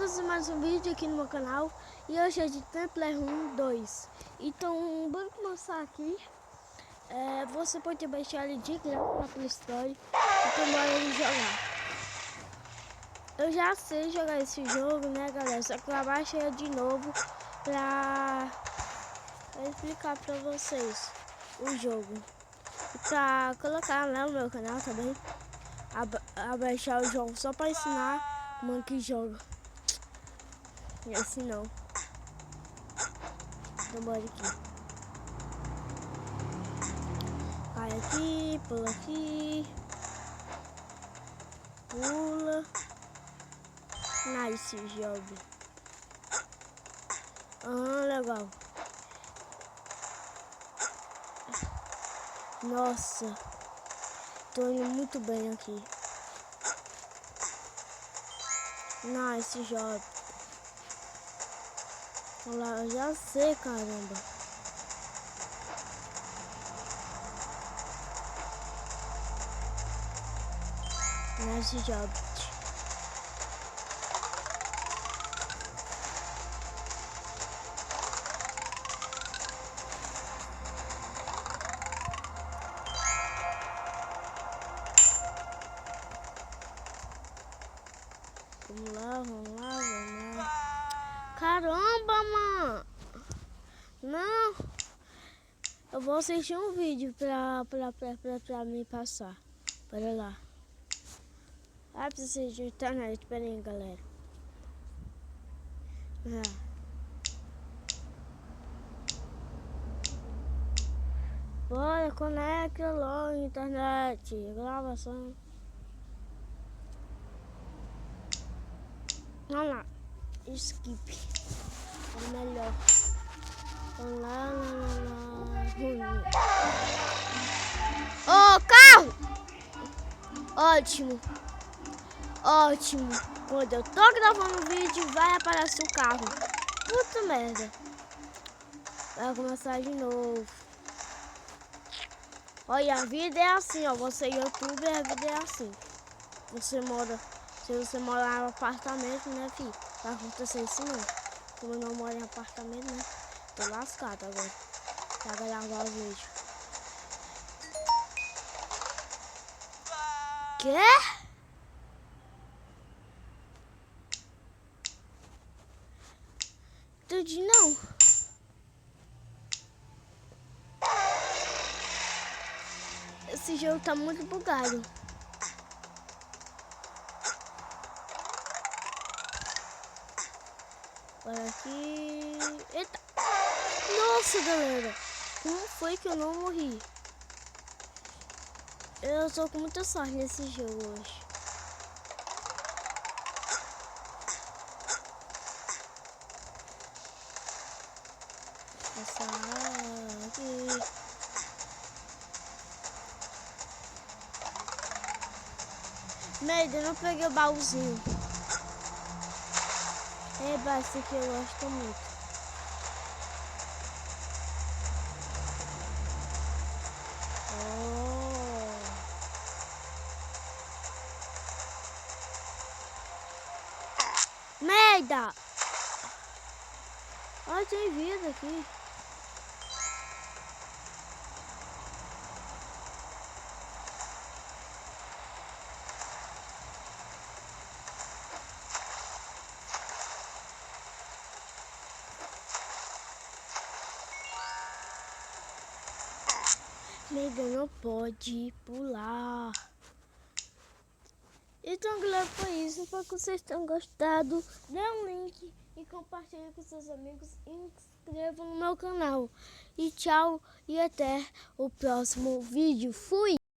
fazer mais um vídeo aqui no meu canal. E hoje é de Temple Run 2. Então, bora começar aqui. Você pode baixar ele de graça na Play Store. Então, bora jogar. Eu já sei jogar esse jogo, né, galera? Só que eu baixei ele de novo pra explicar pra vocês o jogo. E pra colocar lá no meu canal também. A baixar o jogo só pra ensinar como que joga. E assim não. Então bora aqui. Vai aqui, pula aqui. Pula. Nice job. Legal. Nossa. Tô indo muito bem aqui. Nice job. Olha lá, eu já sei, caramba. Nice job. Vamos lá, vamos lá, vamos lá. Caramba, mano! Não! Eu vou assistir um vídeo pra me passar. Bora lá. Precisa de internet. Pera aí, galera. Bora, conecta logo internet. Gravação. Vamos lá. Skip. É melhor. Vamos lá, Ô, carro! Ótimo. Ótimo. Quando eu tô gravando o vídeo, vai aparecer o carro. Puta merda. Vai começar de novo. Olha, a vida é assim, ó. Você é youtuber, a vida é assim. Se você mora em apartamento, né, filho? Vai acontecer isso não. Como eu não moro em apartamento, né? Tô lascado agora. Pra gravar o vídeo. Quê? Entendi não. Esse jogo tá muito bugado. Olha aqui. Eita! Nossa, galera! Como foi que eu não morri? Eu tô com muita sorte nesse jogo hoje. Essa aqui. Merda, eu não peguei o baúzinho. Esse aqui eu gosto muito. Merda! Olha, tem vida aqui. Merda, não pode pular. Então, galera, foi isso. Espero que vocês tenham gostado. Dê um like e compartilhe com seus amigos. E inscreva no meu canal. E tchau e até o próximo vídeo. Fui!